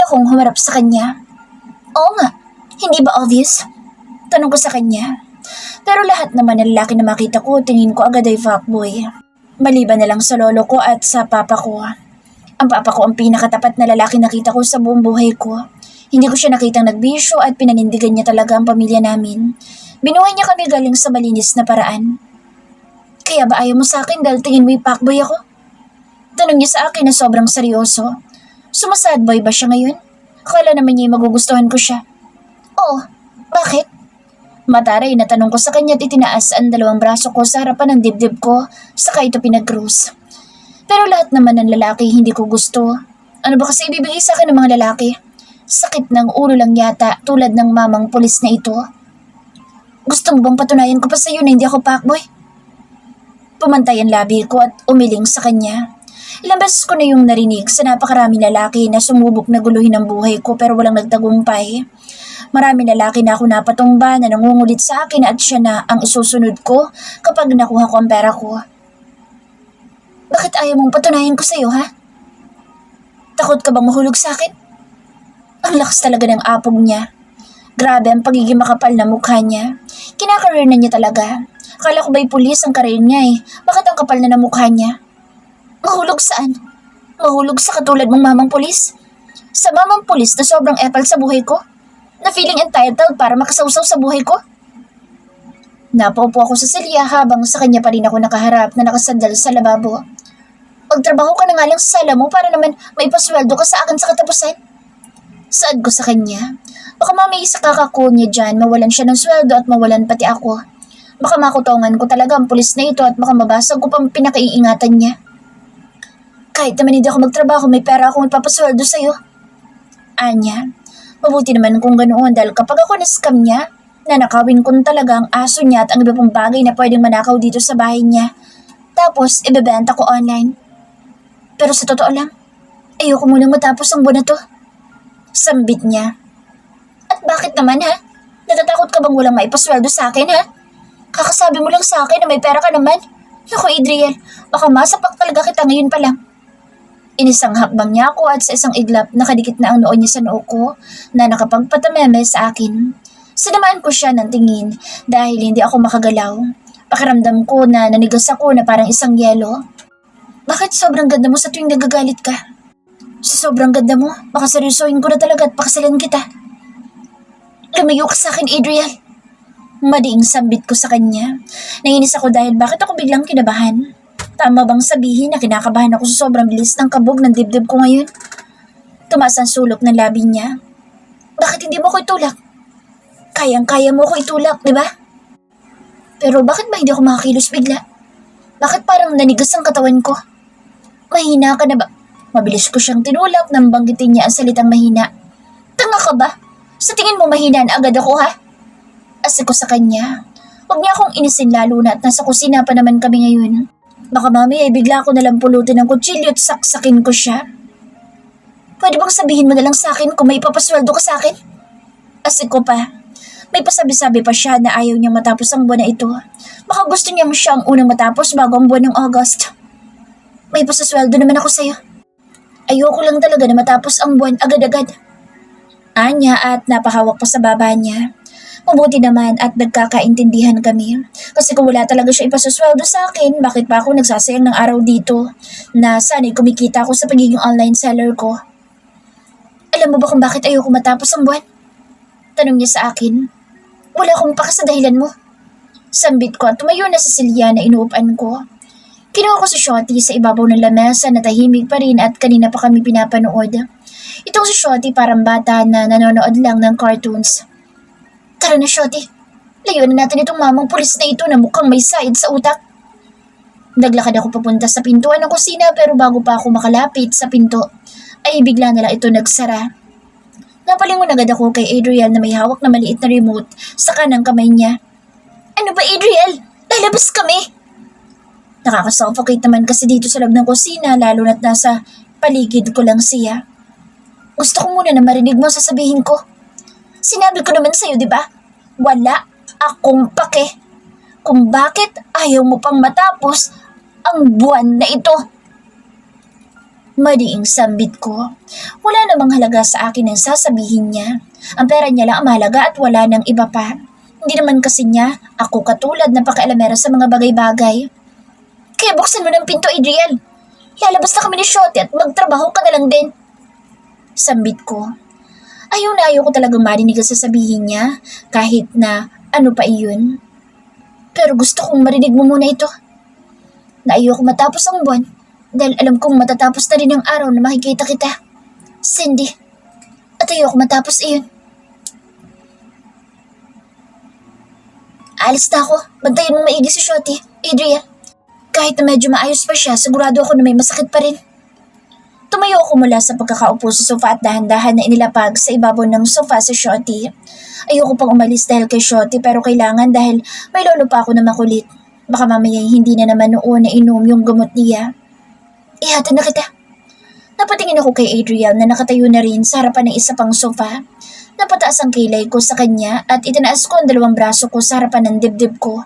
akong humarap sa kanya. Oo nga, hindi ba obvious? Tanong ko sa kanya. Pero lahat naman ng lalaki na makita ko, tingin ko agad ay fuckboy. Maliban na lang sa lolo ko at sa papa ko. Ang papa ko ang pinakatapat na lalaki nakita ko sa buong buhay ko. Hindi ko siya nakitang nagbisyo at pinanindigan niya talaga ang pamilya namin. Binuhay niya kami galing sa malinis na paraan. Kaya ba ayaw mo sa akin dahil tingin mo'y fuckboy ako? Tanong niya sa akin na sobrang seryoso. Sumasad boy ba siya ngayon? Akala naman niya magugustuhan ko siya. Oo, bakit? Mataray na tanong ko sa kanya at itinaas ang dalawang braso ko sa harapan ng dibdib ko, saka ito pinag-cruise. Pero lahat naman ng lalaki hindi ko gusto. Ano ba kasi ibibigay sa akin ng mga lalaki? Sakit ng ulo lang yata tulad ng mamang pulis na ito. Gusto mo bang patunayan ko pa sa iyo na hindi ako fuckboy? Pumantay ang labi ko at umiling sa kanya. Ilang beses ko na yung narinig sa napakaraming lalaki na sumubok na guluhin ang buhay ko pero walang nagtagumpay. Maraming lalaki na ako napatumba na nangungulit sa akin at siya na ang isusunod ko kapag nakuha ko ang pera ko. Bakit ayaw mong patunayan ko sa'yo, ha? Takot ka bang mahulog sa akin? Ang lakas talaga ng apog niya. Grabe ang pagiging makapal na mukha niya. Kinakareer na niya talaga. Akala ko ba'y pulis ang kareer niya eh. Bakit ang kapal na ng mukha niya? Mahulog saan? Mahulog sa katulad mong mamang pulis? Sa mamang pulis na sobrang epal sa buhay ko? Na feeling entitled para makasawsaw sa buhay ko? Napaupo ako sa silya habang sa kanya pa rin ako nakaharap na nakasandal sa lababo. Magtrabaho ka na nga lang sa sala mo para naman may pasweldo ka sa akin sa katapusan. Saad ko sa kanya. Baka mamaya sa kakako niya dyan mawalan siya ng sweldo at mawalan pati ako. Baka makutongan ko talaga ang pulis na ito at baka mabasag ko pang pinakaiingatan niya. Kahit naman hindi ako magtrabaho, may pera akong ipapasweldo sa'yo. Anya, mabuti naman kung ganoon dahil kapag ako na-scam niya, nanakawin ko talaga ang aso niya at ang iba pang bagay na pwedeng manakaw dito sa bahay niya. Tapos, ibebenta ko online. Pero sa totoo lang, ayoko munang matapos ang buwan na to. Sambit niya. At bakit naman ha? Natatakot ka bang walang maipasweldo sa akin ha? Kakasabi mo lang sa akin na may pera ka naman. Naku Adriel, baka masapak talaga kita ngayon pa lang. Inisang hakbang niya ako at sa isang iglap nakadikit na ang noo niya sa noo ko na nakapagpatameme sa akin. Sinamaan ko siya ng tingin dahil hindi ako makagalaw. Pakiramdam ko na nanigas ako na parang isang yelo. Bakit sobrang ganda mo sa tuwing nagagalit ka? Sa sobrang ganda mo, baka seryosohin ko na talaga at pakasalan kita. Lumayo ka sa akin Adriel. Madiing sambit ko sa kanya. Nainis ako dahil bakit ako biglang kinabahan. Tama bang sabihin na kinakabahan ako sa sobrang bilis ng kabog ng dibdib ko ngayon? Tumaas ang sulok ng labi niya. Bakit hindi mo ko itulak? Kayang-kaya mo ko itulak, di ba? Pero bakit ba hindi ako makakilos bigla? Bakit parang nanigas ang katawan ko? Mahina ka na ba? Mabilis ko siyang tinulak nang banggitin niya ang salitang mahina. Tanga ka ba? Sa tingin mo mahina na agad ako ha? Asik ko sa kanya. Huwag niya akong inisin lalo na at nasa kusina pa naman kami ngayon. Baka mamaya bigla ko nalang pulutin ng kutsilyo at saksakin ko siya. Pwede bang sabihin mo na lang sa akin kung may ipapasweldo ka sa akin? Asik ko pa. May pasabi-sabi pa siya na ayaw niyang matapos ang buwan na ito. Baka gusto niyang siya ang unang matapos bago ang buwan ng August. May pasasweldo naman ako sa'yo. Ayoko lang talaga na matapos ang buwan agad-agad. Anya at napahawak pa sa baba niya. Mabuti naman at nagkakaintindihan kami. Kasi kung wala talaga siya ipasasweldo sa akin, bakit pa ako nagsasayang ng araw dito na sana'y kumikita ako sa pagiging online seller ko? Alam mo ba kung bakit ayoko matapos ang buwan? Tanong niya sa akin. Wala akong pakas sa dahilan mo. Sambit ko at tumayo na sa silya na inuupan ko. Kinuha ko si Shotty sa ibabaw ng lamesa na tahimik pa rin at kanina pa kami pinapanood. Itong si Shotty parang bata na nanonood lang ng cartoons. Tara na, Shotty. Layuan na natin itong mamang pulis na ito na mukhang may sayad sa utak. Naglakad ako papunta sa pintuan ng kusina pero bago pa ako makalapit sa pinto, ay bigla na lang ito nagsara. Napalingon agad ako kay Adriel na may hawak na maliit na remote sa kanang kamay niya. Ano ba Adriel? Lalabas kami! Nakakasuffocate naman kasi dito sa loob ng kusina lalo na't nasa paligid ko lang siya. Gusto ko muna na marinig mo sasabihin ko. Sinabi ko naman sa'yo, di ba? Wala akong pake kung bakit ayaw mo pang matapos ang buwan na ito. Madiing sambit ko. Wala namang halaga sa akin ang sasabihin niya. Ang pera niya lang ang mahalaga at wala nang iba pa. Hindi naman kasi niya ako katulad na pakialamera sa mga bagay-bagay. Kaya buksan mo ng pinto, Adriel. Lalabas na kami ni Shotty at magtrabaho ka na lang din. Sambit ko. Ayaw ko talagang marinig ang sasabihin niya kahit na ano pa iyon. Pero gusto kong marinig mo muna ito. Na ayoko matapos ang buwan dahil alam kong matatapos na rin ang araw na makikita kita. Cindy, at ayoko matapos iyon. Alis na ako. Bantayan mo maigi si Shotty, Adriel. Kahit na medyo maayos pa siya, sigurado ako na may masakit pa rin. Tumayo ako mula sa pagkakaupo sa sofa at dahan-dahan na inilapag sa ibabaw ng sofa si Shotty. Ayoko pang umalis dahil kay Shotty pero kailangan dahil may lolo pa ako na makulit. Baka mamaya hindi na naman noon na inom yung gamot niya. Ihatan na kita. Napatingin ako kay Adriel na nakatayo na rin sa harapan ng isa pang sofa. Napataas ang kilay ko sa kanya at itinaas ko ang dalawang braso ko sa harapan ng dibdib ko.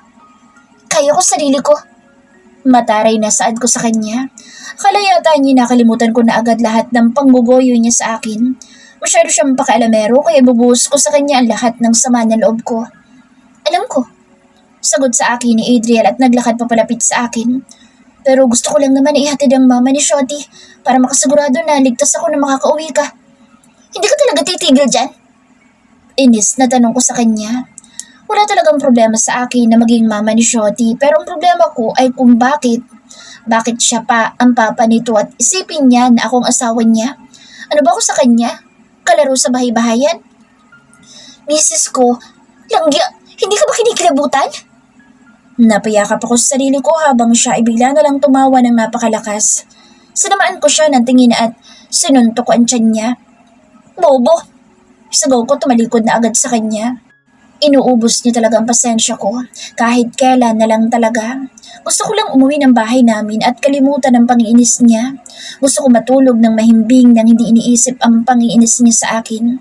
Kaya ko sarili ko. Mataray na saad ko sa kanya. Akala yata niya nakalimutan ko na agad lahat ng panggugoyo niya sa akin. Masyado siyang pakialamero kaya bubuhos ko sa kanya ang lahat ng sama ng loob ko. Alam ko. Sagot sa akin ni Adriel at naglakad papalapit sa akin. Pero gusto ko lang naman ihatid ang mama ni Shotty para makasigurado na ligtas ako na makakauwi ka. Hindi ka talaga titigil dyan? Inis na tanong ko sa kanya. Wala talagang problema sa akin na maging mama ni Shotty pero ang problema ko ay kung bakit siya pa ang papa nito at isipin niya na akong asawa niya. Ano ba ako sa kanya? Kalaro sa bahay-bahayan? Misis ko, langya, hindi ka ba kinikilabutan? Napayakap ako sa sarili ko habang siya ay bigla na lang tumawa ng napakalakas. Sinamaan ko siya ng tingin at sinuntok ko ang tiyan niya. Bobo! Sagaw ko tumalikod na agad sa kanya. Inuubos niya talaga ang pasensya ko kahit kailan na lang talaga. Gusto ko lang umuwi ng bahay namin at kalimutan ang pangiinis niya. Gusto ko matulog ng mahimbing nang hindi iniisip ang pangiinis niya sa akin.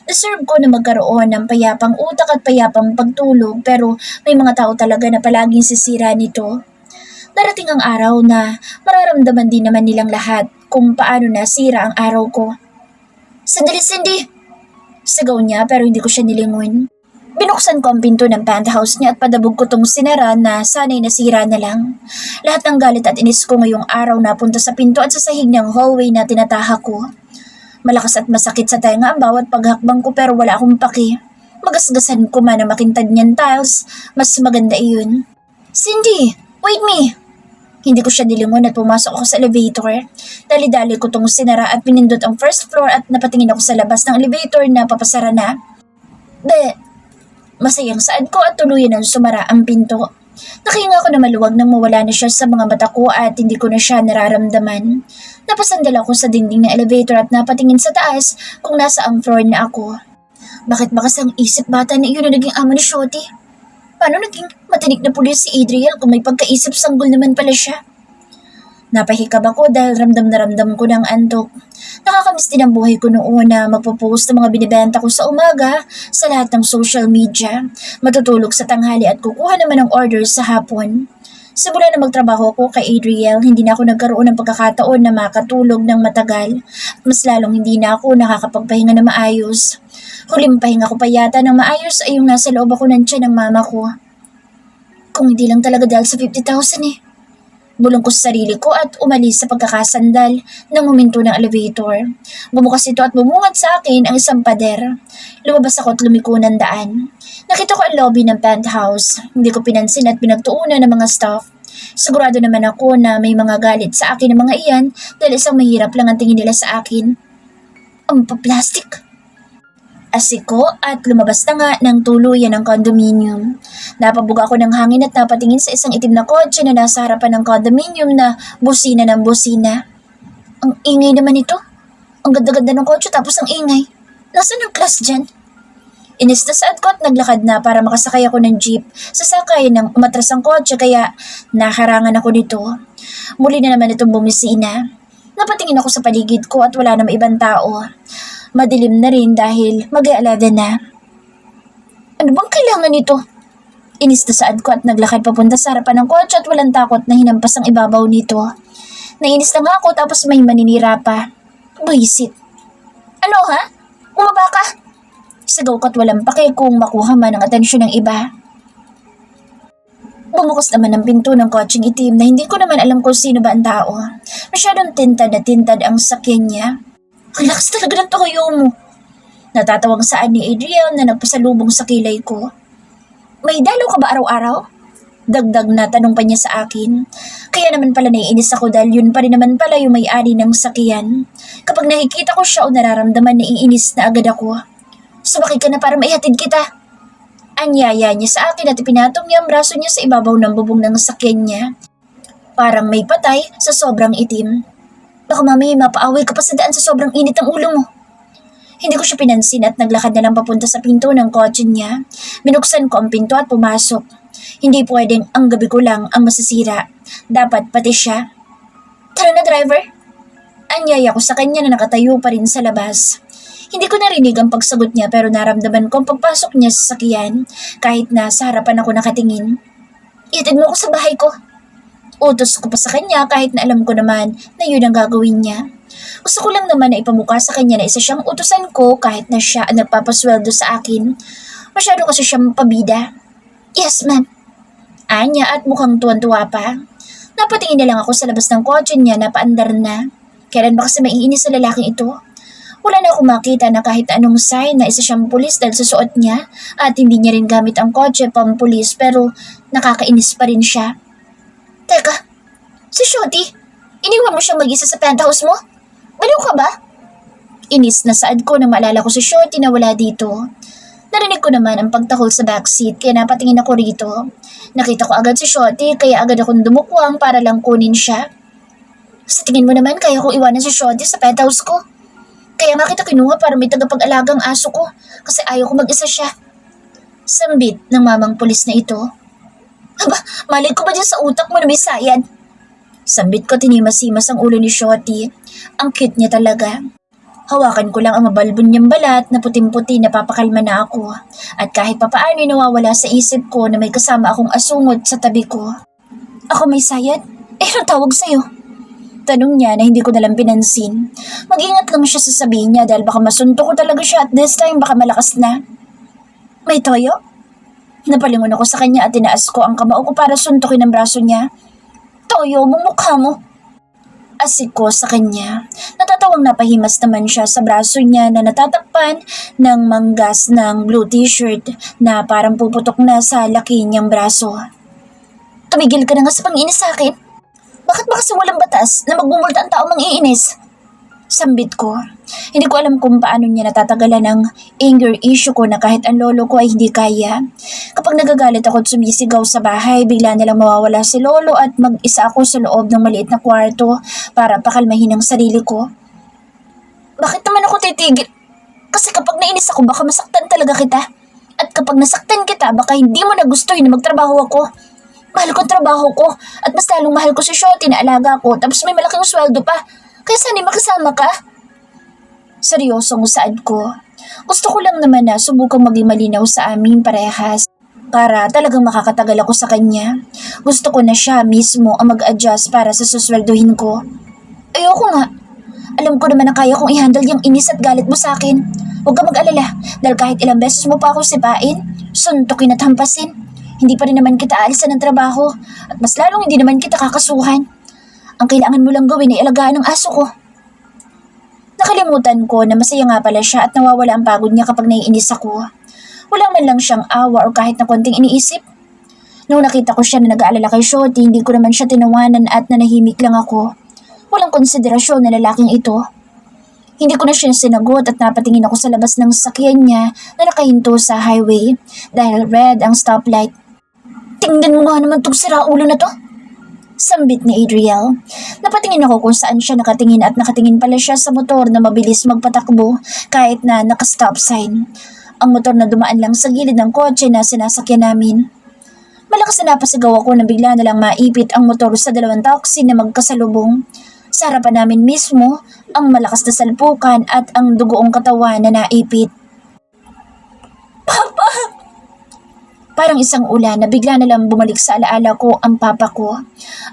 Deserve ko na magkaroon ng payapang utak at payapang pagtulog pero may mga tao talaga na palaging sisira nito. Darating ang araw na mararamdaman din naman nilang lahat kung paano nasira ang araw ko. Sandali, Cindy! Sigaw niya pero hindi ko siya nilingon. Binuksan ko ang pinto ng penthouse niya at padabog ko tong sinara na sana'y nasira na lang. Lahat ng galit at inis ko ngayong araw napunta sa pinto at sa sahig ng hallway na tinataha ko. Malakas at masakit sa tenga ang bawat paghakbang ko pero wala akong paki. Magasgasan ko man ang makintad niyan tiles, mas maganda iyon. Cindy, wait me! Hindi ko siya nilingon at pumasok ako sa elevator. Dali-dali ko tong sinara at pinindot ang first floor at napatingin ako sa labas ng elevator na papasara na. Masayang saad ko at tuluyan ang sumara ang pinto. Nakahinga ako na maluwag nang mawala na siya sa mga mata ko at hindi ko na siya nararamdaman. Napasandal ako sa dingding ng elevator at napatingin sa taas kung nasa ang floor na ako. Bakit bakas ang isip bata na iyon na naging ama ni Shotty? Paano naging matinik na pulis si Adriel kung may pagkaisip sanggol naman pala siya? Napahikab ako dahil ramdam na ramdam ko ng antok. Nakakamiss din ang buhay ko noon na magpo-post ng mga binibenta ko sa umaga sa lahat ng social media. Matutulog sa tanghali at kukuha naman ng orders sa hapon. Simula na magtrabaho ko kay Adriel, hindi na ako nagkaroon ng pagkakataon na makatulog ng matagal. At mas lalong hindi na ako nakakapagpahinga na maayos. Huling pahinga ko pa yata ng maayos ay yung nasa loob ako ng tiyan ng mama ko. Kung hindi lang talaga dahil sa 50,000 eh. Bulong ko sa sarili ko at umalis sa pagkakasandal nang huminto ng elevator. Bumukas ito at bumungad sa akin ang isang pader. Lumabas ako at lumiko ng daan. Nakita ko ang lobby ng penthouse. Hindi ko pinansin at pinagtuunan ng mga staff. Sigurado naman ako na may mga galit sa akin ng mga iyan dahil isang mahirap lang ang tingin nila sa akin. Ang paplastik! Asiko at lumabas na nga ng tuluyan ng condominium. Napabuga ako ng hangin at napatingin sa isang itim na kotse na nasa harapan ng condominium na busina ng busina. Ang ingay naman ito. Ang ganda-ganda ng kotse tapos ang ingay. Nasaan ang class dyan? Inis na saad ko at naglakad na para makasakay ako ng jeep. Sasakay ng umatras ang kotse kaya nakarangan ako nito. Muli na naman itong bumisina. Napatingin ako sa paligid ko at wala namang ibang tao. Madilim na rin dahil mag-11 na. Ano bang kailangan nito? Inis na saad ko at naglakad papunta sa harapan ng kotse at walang takot na hinampas ang ibabaw nito. Nainis na nga ako tapos may maninira pa. Buisit. Ano ha? Umaba ka? Sigaw ko't walang pake kung makuha man ang atensyon ng iba. Bumukas naman ang pinto ng kotseng itim na hindi ko naman alam kung sino ba ang tao. Masyadong tintad na tintad ang sakyan niya. Ang lakas talaga ng toyo mo. Natatawang saan ni Adriel na nagpasalubong sa kilay ko. May dalaw ka ba araw-araw? Dagdag na tanong pa niya sa akin. Kaya naman pala naiinis ako dahil yun pa rin naman pala yung may-ari ng sakyan. Kapag nakikita ko siya o nararamdaman na iinis na agad ako. Sumakay ka na para maihatid kita. Anyaya niya sa akin at ipinatong niya ang braso niya sa ibabaw ng bubong ng sakyan niya. Parang may patay sa sobrang itim. Baka mamaya mapaaway ka pa sa daan sa sobrang init ng ulo mo. Hindi ko siya pinansin at naglakad na lang papunta sa pinto ng kotse niya. Binuksan ko ang pinto at pumasok. Hindi pwedeng ang gabi ko lang ang masisira. Dapat pati siya. Tara na, driver. Anyaya ko sa kanya na nakatayo pa rin sa labas. Hindi ko narinig ang pagsagot niya pero naramdaman ko ang pagpasok niya sa sakyan kahit na sa harapan ako nakatingin. Ihatid mo ako sa bahay ko. Utos ko pa sa kanya kahit na alam ko naman na yun ang gagawin niya. Gusto ko lang naman na ipamukha sa kanya na isa siyang utusan ko kahit na siya ang nagpapasweldo sa akin. Masyado kasi siyang pabida. Yes, ma'am. Anya at mukhang tuwan-tuwa pa. Napatingin na lang ako sa labas ng kotse niya na paandar na. Kailan ba kasi maiinis sa lalaking ito? Wala na akong makita na kahit anong sign na isa siyang pulis dahil sa suot niya at hindi niya rin gamit ang kotse pampulis pero nakakainis pa rin siya. Teka, si Shoti, iniwan mo siyang mag-isa sa penthouse mo? Baliw ka ba? Inis na saad ko na maalala ko si Shoti na wala dito. Narinig ko naman ang pagtakol sa backseat kaya napatingin ako rito. Nakita ko agad si Shoti kaya agad akong dumukwang para lang kunin siya. Sa tingin mo naman kaya kong iwanan si Shoti sa penthouse ko? Kaya nga kita kinuha para may tagapag-alagang aso ko kasi ayaw ko mag-isa siya. Sambit ng mamang pulis na ito. Aba, malay ko ba dyan sa utak mo na may sayad? Sambit ko tinimasimas ang ulo ni Shoti. Ang cute niya talaga. Hawakan ko lang ang mabalbon niyang balat na puting-puti na papakalma na ako. At kahit papaano nawawala sa isip ko na may kasama akong asungot sa tabi ko. Ako may sayad? Anong tawag sa'yo? Tanong niya na hindi ko nalang pinansin. Mag-ingat lang siya sa sabihin niya dahil baka masunto ko talaga siya at this time baka malakas na. May toyo? Napalingon ako sa kanya at tinaas ko ang kamao ko para suntukin ang braso niya. Toyo mo, mukha mo. Asik ko sa kanya. Natatawang napahimas naman siya sa braso niya na natatakpan ng manggas ng blue t-shirt na parang puputok na sa laki niyang braso. Tumigil ka na nga sa pang-inis sa akin. Bakit ba kasi walang batas na magbumulta ang tao mang iinis? Sambit ko. Hindi ko alam kung paano niya natatagalan ang anger issue ko na kahit ang lolo ko ay hindi kaya. Kapag nagagalit ako at sumisigaw sa bahay, bigla nilang mawawala si lolo at mag-isa ako sa loob ng maliit na kwarto para pakalmahin ang sarili ko. Bakit naman ako titigil? Kasi kapag nainis ako baka masaktan talaga kita. At kapag nasaktan kita baka hindi mo nagustuhin na magtrabaho ako. Mahal ko ang trabaho ko at mas lalong mahal ko si Shoti na alaga ko tapos may malaking sweldo pa. Kaya sana makasama ka. Seryosong saad ko. Gusto ko lang naman na subukang maging malinaw sa aming parehas para talagang makakatagal ako sa kanya. Gusto ko na siya mismo ang mag-adjust para sa susweldohin ko. Ayoko nga. Alam ko naman na kaya kong i-handle yung inis at galit mo sa akin. Huwag ka mag-alala dahil kahit ilang beses mo pa ako sipain, suntukin at hampasin. Hindi pa rin naman kita aalisan ng trabaho at mas lalong hindi naman kita kakasuhan. Ang kailangan mo lang gawin ay alagaan ng aso ko. Nakalimutan ko na masaya nga pala siya at nawawala ang pagod niya kapag naiinis ako. Wala man lang siyang awa o kahit na konting iniisip. Nung nakita ko siya na nag-aalala kay Shoti, hindi ko naman siya tinawanan at nanahimik lang ako. Walang konsiderasyon na lalaking ito. Hindi ko na siya sinagot at napatingin ako sa labas ng sasakyan niya na nakahinto sa highway dahil red ang stoplight. Tingnan mo nga naman itong siraulo na to. Sambit ni Adriel. Napatingin ako kung saan siya nakatingin at nakatingin pala siya sa motor na mabilis magpatakbo kahit na naka-stop sign. Ang motor na dumaan lang sa gilid ng kotse na sinasakyan namin. Malakas na napasigaw ako na bigla na lang maipit ang motor sa dalawang taxi na magkasalubong. Sa harapan namin mismo, ang malakas na salpukan at ang dugoong katawan na naipit. Papa! Parang isang ulan na bigla na lang bumalik sa alaala ko ang papa ko.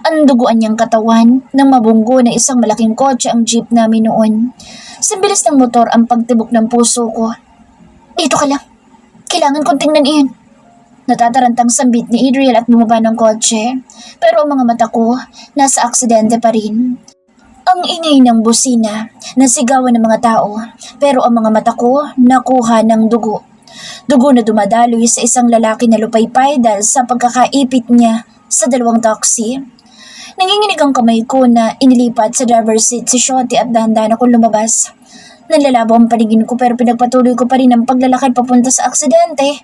Ang duguan niyang katawan ng mabunggo na isang malaking kotse ang jeep namin noon. Sa bilis ng motor ang pagtibok ng puso ko. Dito ka lang. Kailangan kong tingnan iyon. Natatarantang sambit ni Adriel at bumaba ng kotse. Pero ang mga mata ko nasa aksidente pa rin. Ang ingay ng busina, nasigawan ng mga tao, pero ang mga mata ko nakuha ng dugo. Dugo na dumadaloy sa isang lalaki na lupaypay dahil sa pagkakaipit niya sa dalawang taxi. Nanginginig ang kamay ko na inilipat sa driver's seat si Shotty at dahan-dahan akong lumabas. Nanlalabo ang paningin ko pero pinagpatuloy ko pa rin ang paglalakad papunta sa aksidente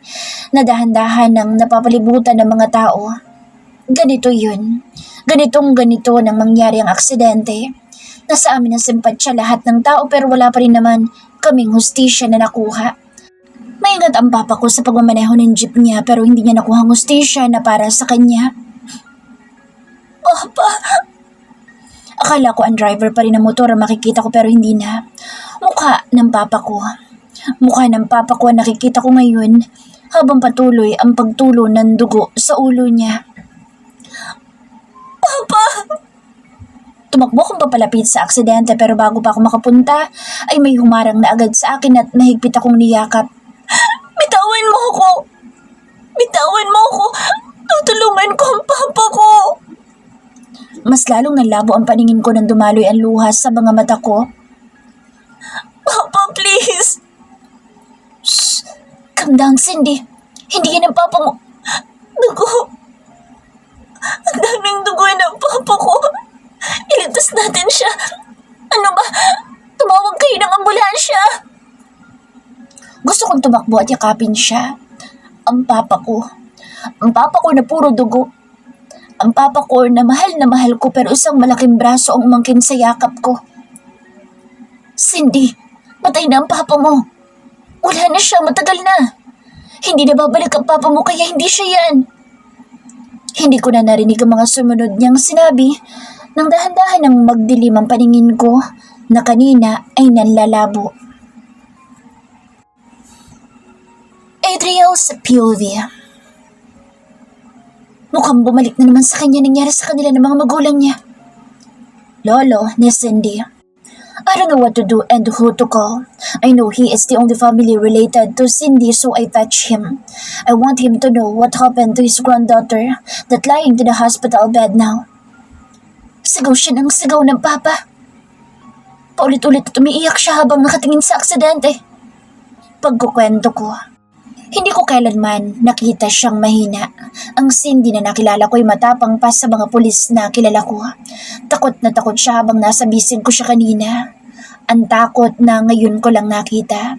na dahan-dahan ng napapalibutan ng mga tao. Ganito yun. Ganito nang mangyari ang aksidente. Nasa amin ang simpatsya lahat ng tao pero wala pa rin naman kaming hustisya na nakuha. Maingat ang papa ko sa pagmamaneho ng jeep niya pero hindi niya nakuha ang hustisya na para sa kanya. Papa! Akala ko ang driver pa rin ng motor ang makikita ko pero hindi na. Mukha ng papa ko. Mukha ng papa ko ang nakikita ko ngayon habang patuloy ang pagtulo ng dugo sa ulo niya. Papa! Tumakbo akong papalapit sa aksidente pero bago pa ako makapunta ay may humarang na agad sa akin at mahigpit akong niyakap. Bitawan mo ako! Bitawan mo ako! Tutulungan ko ang papa ko! Mas lalong nalabo ang paningin ko nang dumaloy ang luha sa mga mata ko. Papa, please! Shh! Calm down, Cindy. Hindi yan ang papa mo. Dugo. Ang daming dugo ng papa ko. Iligtas natin siya. Ano ba? Tumawag kayo ng ambulansya. Gusto kong tumakbo at yakapin siya. Ang papa ko. Ang papa ko na puro dugo. Ang papa ko na mahal ko pero isang malaking braso ang umangkin sa yakap ko. Cindy, patay na ang papa mo. Wala na siya, matagal na. Hindi na babalik ang papa mo kaya hindi siya yan. Hindi ko na narinig ang mga sumunod niyang sinabi nang dahan-dahan ang magdilim ang paningin ko na kanina ay nanlalabo. Adriel's POV. Mukhang bumalik na naman sa kanya nangyari sa kanila ng mga magulang niya. Lolo ni Cindy. I don't know what to do and who to call. I know he is the only family related to Cindy so I fetch him. I want him to know what happened to his granddaughter that lying to the hospital bed now. Sigaw siya ng sigaw ng papa. Paulit-ulit at umiiyak siya habang nakatingin sa aksidente. Pagkukwento ko, hindi ko kailanman nakita siyang mahina. Ang Cindy na nakilala ko'y matapang pa sa mga pulis na kilala ko. Takot na takot siya habang nasa bisig ko siya kanina. Ang takot na ngayon ko lang nakita.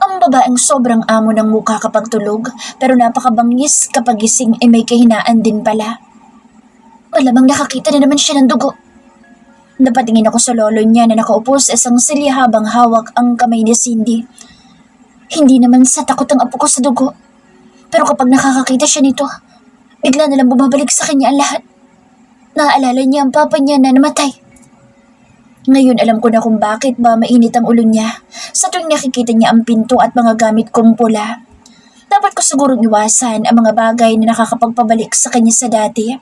Ang babaeng sobrang amo ng mukha kapag tulog pero napakabangis kapag gising ay may kahinaan din pala. Malamang nakakita na naman siya ng dugo. Napatingin ako sa lolo niya na nakaupo sa isang silya habang hawak ang kamay ni Cindy. Hindi naman sa takot ang apo ko sa dugo. Pero kapag nakakakita siya nito, bigla na lang bumabalik sa kanya ang lahat. Naaalala niya ang papa niya na namatay. Ngayon alam ko na kung bakit ba mainit ang ulo niya sa tuwing nakikita niya ang pinto at mga gamit kong pula. Dapat ko sigurong iwasan ang mga bagay na nakakapagpabalik sa kanya sa dati.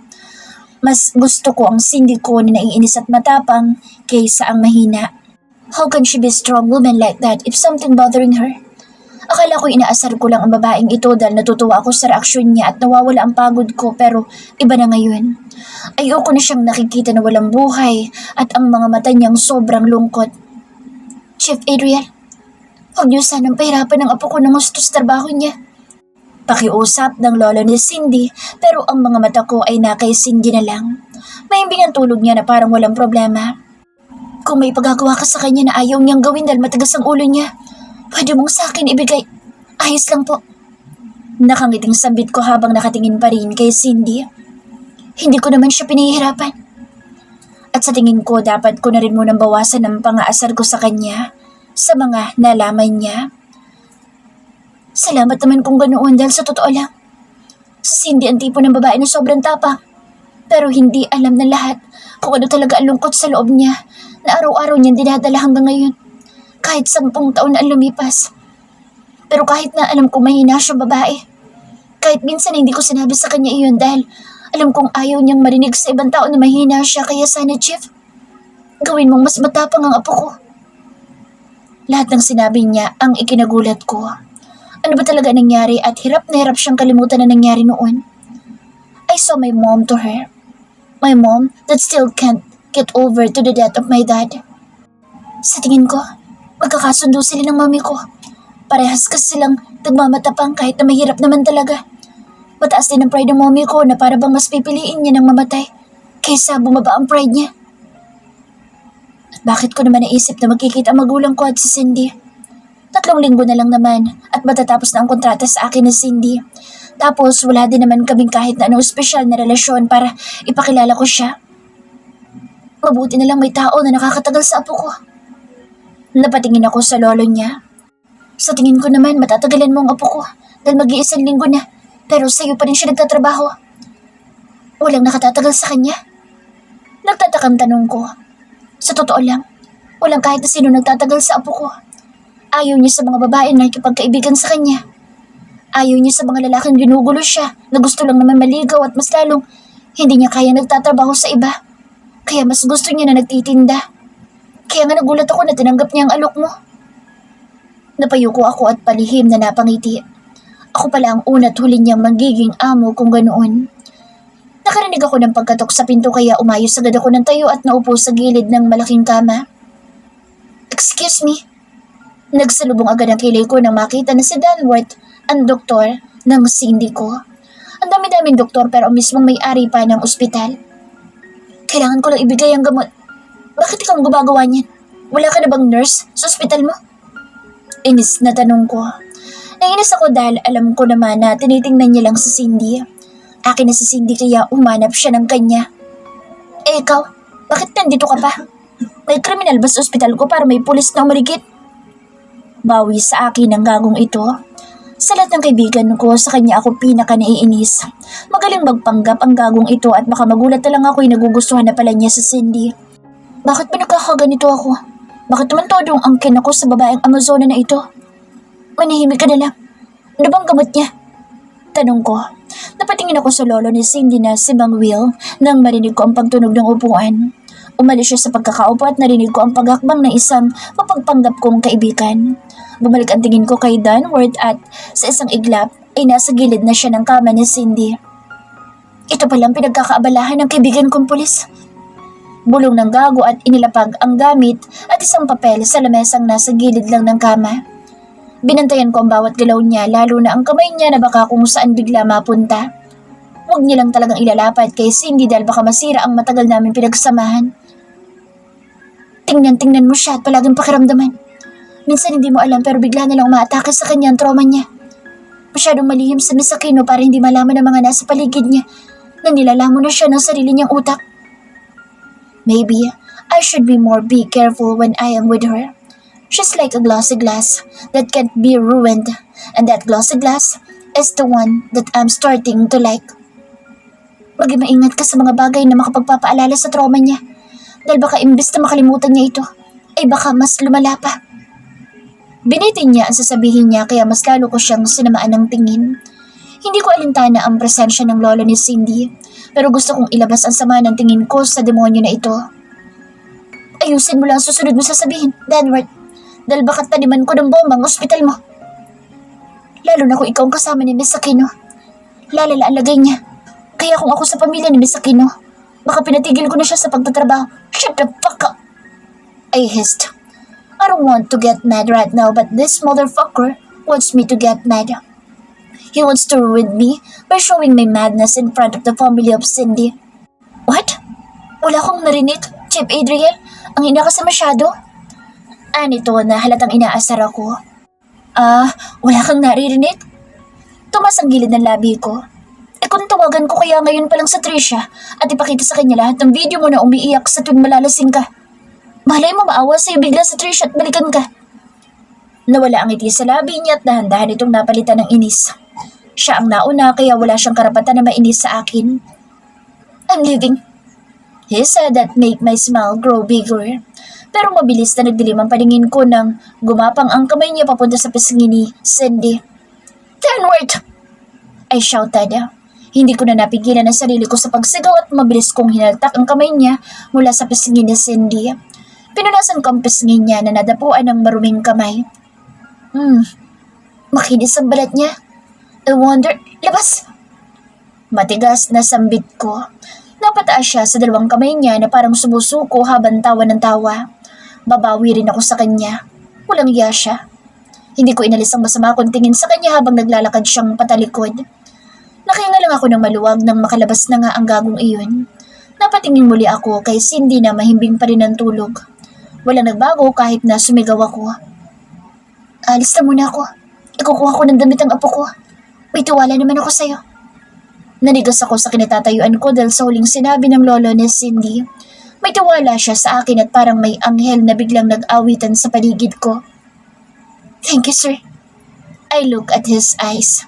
Mas gusto ko ang Cindy ko na naiinis at matapang kaysa ang mahina. How can she be a strong woman like that if something bothering her? Akala ko inaasar ko lang ang babaeng ito dahil natutuwa ako sa reaksyon niya at nawawala ang pagod ko pero iba na ngayon. Ayoko na siyang nakikita na walang buhay at ang mga mata niyang sobrang lungkot. Chief Adriel, huwag niyo sanang pahirapan ang apo ko ng gusto sa trabaho niya. Pakiusap ng lolo ni Cindy pero ang mga mata ko ay nakay Cindy na lang. Mahimbing ang tulog niya na parang walang problema. Kung may pagagawa ka sa kanya na ayaw niyang gawin dahil matigas ang ulo niya, pwede mong sa akin ibigay. Ayos lang po. Nakangiting sambit ko habang nakatingin pa rin kay Cindy. Hindi ko naman siya pinahihirapan. At sa tingin ko dapat ko na rin munang bawasan ang pang-aasar ko sa kanya sa mga nalaman niya. Salamat naman kung ganoon dahil sa totoo lang. Si Cindy ang tipo ng babae na sobrang tapang. Pero hindi alam na lahat kung ano talaga ang lungkot sa loob niya na araw-araw niyang dinadala hanggang ngayon. Kahit 10 taon na ang lumipas. Pero kahit na alam ko mahina siyang babae, Kahit minsan hindi ko sinabi sa kanya iyon dahil alam kong ayaw niyang marinig sa ibang tao na mahina siya, kaya sana, Chief, gawin mong mas matapang ang apo ko. Lahat ng sinabi niya ang ikinagulat ko. Ano ba talaga nangyari at hirap na hirap siyang kalimutan na nangyari noon. I saw my mom to her. My mom that still can't get over to the death of my dad. Sa tingin ko, magkakasundo sila ng mami ko. Parehas kasi silang nagmamatapang kahit na mahirap naman talaga. Mataas din ang pride ng mommy ko na para bang mas pipiliin niya ng mamatay kaysa bumaba ang pride niya. At bakit ko naman naisip na magkikita ang magulang ko at si Cindy? 3 linggo na lang naman at matatapos na ang kontrata sa akin ni Cindy. Tapos wala din naman kaming kahit na anong espesyal na relasyon para ipakilala ko siya. Mabuti na lang may tao na nakakatagal sa apo ko. Napatingin ako sa lolo niya. Sa tingin ko naman matatagalan mo ang apo ko dahil mag-iisang linggo na. Pero sa'yo pa rin siya nagtatrabaho. Walang nakatatagal sa kanya. Nagtatakang tanong ko. Sa totoo lang, walang kahit na sino nagtatagal sa apo ko. Ayaw niya sa mga babae na nakikipagkaibigan sa kanya. Ayaw niya sa mga lalaking ginugulo siya na gusto lang naman maligaw at mas lalong hindi niya kaya nagtatrabaho sa iba. Kaya mas gusto niya na nagtitinda. Kaya nga nagulat ako na tinanggap niya ang alok mo. Napayuko ako at palihim na napangiti. Ako pala ang una at huli niyang magiging amo kung ganoon. Nakarinig ako ng pagkatok sa pinto kaya umayos agad ako ng tayo at naupo sa gilid ng malaking kama. Excuse me. Nagsalubong agad ang kilay ko nang makita na si Danworth, ang doktor ng Cindy ko. Ang dami-daming doktor pero ang mismong may-ari pa ng ospital. Kailangan ko lang ibigay ang gamot. Bakit ikaw ang gumagawa niyan? Wala ka na bang nurse sa ospital mo? Inis na tanong ko. Nainis ako dahil alam ko naman na tinitingnan niya lang si Cindy. Akin na si Cindy kaya umanap siya ng kanya. Eh ikaw, bakit nandito ka pa? May kriminal ba sa ospital ko para may pulis na umarigit? Bawi sa akin ang gagong ito. Sa lahat ng kaibigan ko, sa kanya ako pinaka naiinis. Magaling magpanggap ang gagong ito at baka magulat na lang ako'y nagugustuhan na pala niya si Cindy. Bakit ba nagkakaganito ako? Bakit naman todo ang angkin ako sa babaeng Amazona na ito? Manahimik ka na lang. Ano bang gamot niya? Tanong ko. Napatingin ako sa lolo ni Cindy na si Mang Will nang marinig ko ang pagtunog ng upuan. Umalis siya sa pagkakaupo at narinig ko ang paghakbang ng isang mapagpanggap kong kaibigan. Bumalik ang tingin ko kay Danworth at sa isang iglap ay nasa gilid na siya ng kama ni Cindy. Ito palang pinagkakaabalahan ng kaibigan kong pulis. Bulong ng gago at inilapag ang gamit at isang papel sa lamesang nasa gilid lang ng kama. Binantayan ko ang bawat galaw niya lalo na ang kamay niya na baka kung saan bigla mapunta. Huwag niya lang talagang ilalapad kay Cindy dahil baka masira ang matagal namin pinagsamahan. Tingnan mo siya at palaging pakiramdaman. Minsan hindi mo alam pero bigla na lang umaatake sa kanya ang trauma niya. Masyadong malihim sa Miss Aquino para hindi malaman ng mga nasa paligid niya na nilalamon na siya ng sarili niyang utak. Maybe I should be careful when I am with her. She's like a glossy glass that can't be ruined, and that glossy glass is the one that I'm starting to like. Maging maingat ka sa mga bagay na makapagpapaalala sa trauma niya, dahil baka imbis na makalimutan niya ito, ay baka mas lumala pa. Binitin niya ang sasabihin niya kaya mas lalo ko siyang sinamaan ng tingin. Hindi ko alintana ang presensya ng lolo ni Cindy, pero gusto kong ilabas ang sama ng tingin ko sa demonyo na ito. Ayusin mo lang ang susunod mo sasabihin, Danworth. Dahil baka taniman ko ng bomba ang ospital mo. Lalo na kung ikaw ang kasama ni Miss Aquino. Lalala ang lagay niya. Kaya kung ako sa pamilya ni Miss Aquino, baka pinatigil ko na siya sa pagtatrabaho. Shut the fuck up! I hissed. I don't want to get mad right now but this motherfucker wants me to get mad. He wants to ruin me by showing my madness in front of the family of Cindy. What? Wala akong narinig, Chief Adriel. Ang ina ka sa masyado. Anito na halatang inaasar ako. Wala kang naririnig? Tumas ang gilid ng labi ko. Kung tawagan ko kaya ngayon pa lang sa Trisha at ipakita sa kanya lahat ng video mo na umiiyak sa tuwing malalasing ka. Malay mo maawa sa'yo bigla sa Trisha at balikan ka. Nawala ang ngiti sa labi niya at dahan-dahan itong napalitan ng inis. Siya ang nauna kaya wala siyang karapatan na mainis sa akin. I'm leaving. He said that make my smile grow bigger. Pero mabilis na nagdilim ang paningin ko nang gumapang ang kamay niya papunta sa pisngi ni Cindy. Danworth! I shouted. Hindi ko na napigilan ang sarili ko sa pagsigaw at mabilis kong hinaltak ang kamay niya mula sa pisngi ni Cindy. Pinunasan ko ang pisngi niya na nadapuan ng maruming kamay. Makinis ang balat niya. I wonder, labas! Matigas na sambit ko. Napataas siya sa dalawang kamay niya na parang sumusuko habang tawa ng tawa. Babawi rin ako sa kanya. Walang iya siya. Hindi ko inalis ang masama kong tingin sa kanya habang naglalakad siyang patalikod. Nakahinga lang ako ng maluwag nang makalabas na nga ang gagong iyon. Napatingin muli ako kay Cindy na mahimbing pa rin ang tulog. Walang nagbago kahit na sumigaw ako. Alis na muna ako. Ikukuha ko ng damit ang apo ko. May tiwala naman ako sa'yo. Nanigas ako sa kinatatayuan ko dahil sa huling sinabi ng lolo ni Cindy. May tiwala siya sa akin at parang may anghel na biglang nag-awitan sa paligid ko. Thank you, sir. I look at his eyes.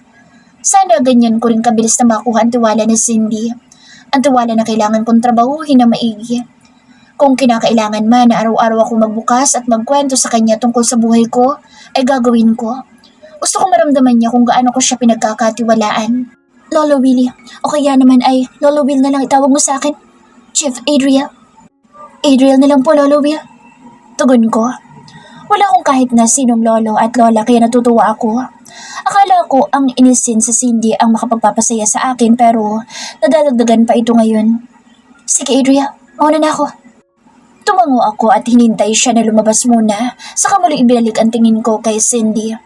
Sana ganyan ko rin kabilis na makuha ang tiwala ni Cindy. Ang tiwala na kailangan kong trabahuhin na maigi. Kung kinakailangan man na araw-araw ako magbukas at magkwento sa kanya tungkol sa buhay ko, ay gagawin ko. Gusto kong maramdaman niya kung gaano ko siya pinagkakatiwalaan. Lolo Willie, o kaya naman ay Lolo Will na lang itawag mo sa akin. Chief Adriel. Adriel na lang po, Lolo Will. Tugon ko. Wala akong kahit na sinong lolo at lola kaya natutuwa ako. Akala ko ang inisin sa Cindy ang makapagpapasaya sa akin pero nadadagdagan pa ito ngayon. Sige Adriel, mauna na ako. Tumango ako at hinintay siya na lumabas muna, saka muli ibinalik ang tingin ko kay Cindy.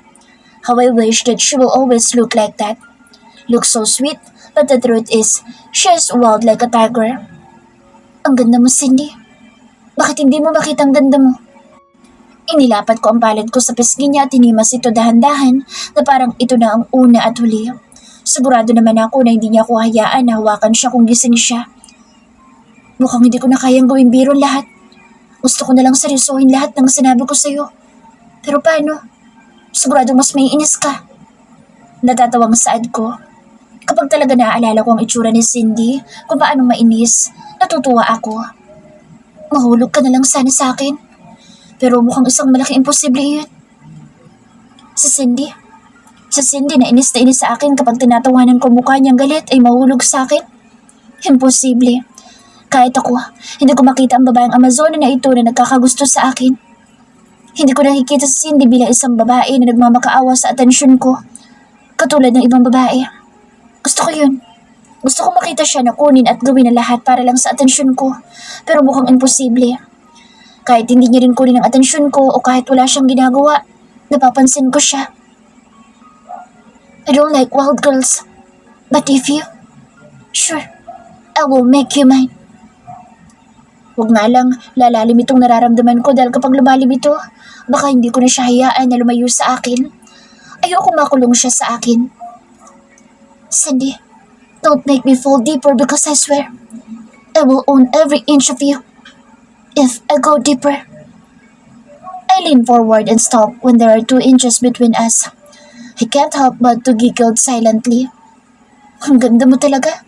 How I wish that she will always look like that. Look so sweet, but the truth is, she is wild like a tiger. Ang ganda mo, Cindy. Bakit hindi mo makita ang ganda mo? Inilapat ko ang palad ko sa pisngi niya at hinimas ito dahan-dahan na parang ito na ang una at huli. Sigurado naman ako na hindi niya ako hayaan na hawakan siya kung gising siya. Mukhang hindi ko na kayang gawin biro lahat. Gusto ko na lang seryosohin lahat ng sinabi ko sa'yo. Pero paano? Sigurado mas may inis ka. Natatawang saad ko. Kapag talaga naaalala ko ang itsura ni Cindy, kung paano mainis, natutuwa ako. Mahulog ka na lang sana sa akin. Pero mukhang isang malaking imposible yun. Si Cindy na inis sa akin kapag tinatawanan ko mukha niyang galit ay mahulog sa akin. Imposible. Kahit ako, hindi ko makita ang babaeng Amazona na ito na nagkakagusto sa akin. Hindi ko nakikita si Cindy bilang isang babae na nagmamakaawa sa atensyon ko. Katulad ng ibang babae. Gusto ko yun. Gusto ko makita siya na kunin at gawin ang lahat para lang sa atensyon ko. Pero mukhang imposible. Kahit hindi niya rin kunin ang atensyon ko o kahit wala siyang ginagawa, napapansin ko siya. I don't like wild girls. But if you... Sure, I will make you mine. Huwag nga lang lalalim itong nararamdaman ko dahil kapag lumalim ito, baka hindi ko na siya hayaan na lumayo sa akin. Ayoko makulong siya sa akin. Cindy, don't make me fall deeper because I swear, I will own every inch of you. If I go deeper. I lean forward and stop when there are 2 inches between us. I can't help but to giggle silently. Ang ganda mo talaga.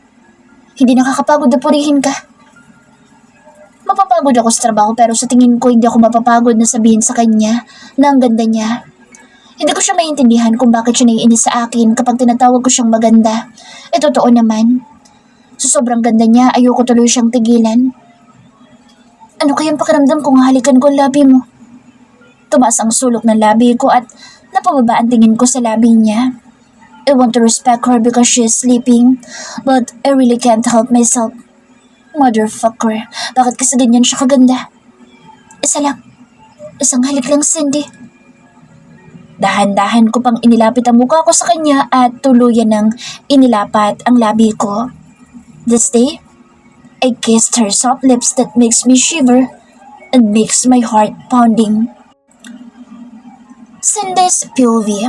Hindi nakakapagod na purihin ka. Mapapagod ako sa trabaho pero sa tingin ko hindi ako mapapagod na sabihin sa kanya na ang ganda niya. Hindi ko siya maintindihan kung bakit siya naiinis sa akin kapag tinatawag ko siyang maganda. Totoo naman. Sa sobrang ganda niya, ayoko tuloy siyang tigilan. Ano kayang pakiramdam kung halikan ko ang labi mo? Tumaas ang sulok ng labi ko at napababa ang tingin ko sa labi niya. I want to respect her because she is sleeping, but I really can't help myself. Motherfucker, bakit kasi ganyan siya kaganda? Isa lang. Isang halik lang, Cindy. Dahan-dahan ko pang inilapit ang mukha ko sa kanya at tuluyan ng inilapat ang labi ko. This day, I kissed her soft lips that makes me shiver and makes my heart pounding. Cindy's POV.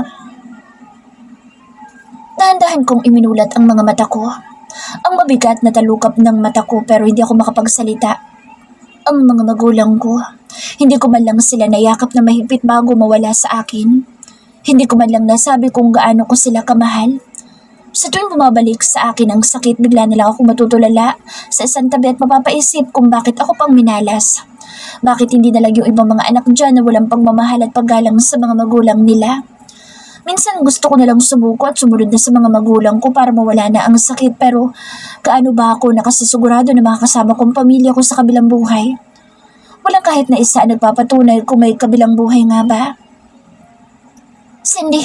Dahan-dahan kong iminulat ang mga mata ko. Ang mabigat na talukap ng mata ko pero hindi ako makapagsalita. Ang mga magulang ko, hindi ko man lang sila nayakap na mahigpit bago mawala sa akin. Hindi ko man lang nasabi kung gaano ko sila kamahal. Sa tuwing bumabalik sa akin ang sakit, bigla na lang ako matutulala sa isang tabi at mapapaisip kung bakit ako pang minalas. Bakit hindi na lang yung ibang mga anak dyan na walang pagmamahal at paggalang sa mga magulang nila. Minsan gusto ko nalang sumuko at sumunod na sa mga magulang ko para mawala na ang sakit, pero kaano ba ako nakasisigurado na makakasama kong pamilya ko sa kabilang buhay? Walang kahit na isa ang nagpapatunay kung may kabilang buhay nga ba. Cindy,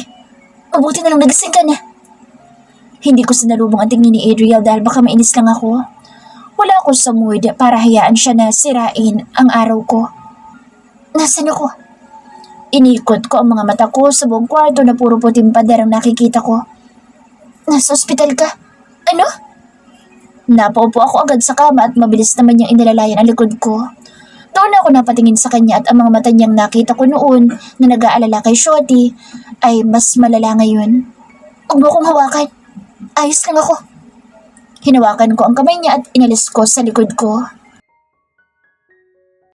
mabuti na lang nagising ka na. Hindi ko sinalubong ang tingin ni Adriel dahil baka mainis lang ako. Wala ako sa mood para hayaan siya na sirain ang araw ko. Nasaan ako? Inikot ko ang mga mata ko sa buong kwarto na puro puting pader ang nakikita ko. Nasa ospital ka? Ano? Napaupo ako agad sa kama at mabilis naman niyang inilalayan ang likod ko. Doon ako napatingin sa kanya at ang mga mata niyang nakita ko noon na nag-aalala kay Shorty ay mas malala ngayon. Huwag mo akong hawakan. Ayos lang ako. Hinawakan ko ang kamay niya at inalis ko sa likod ko.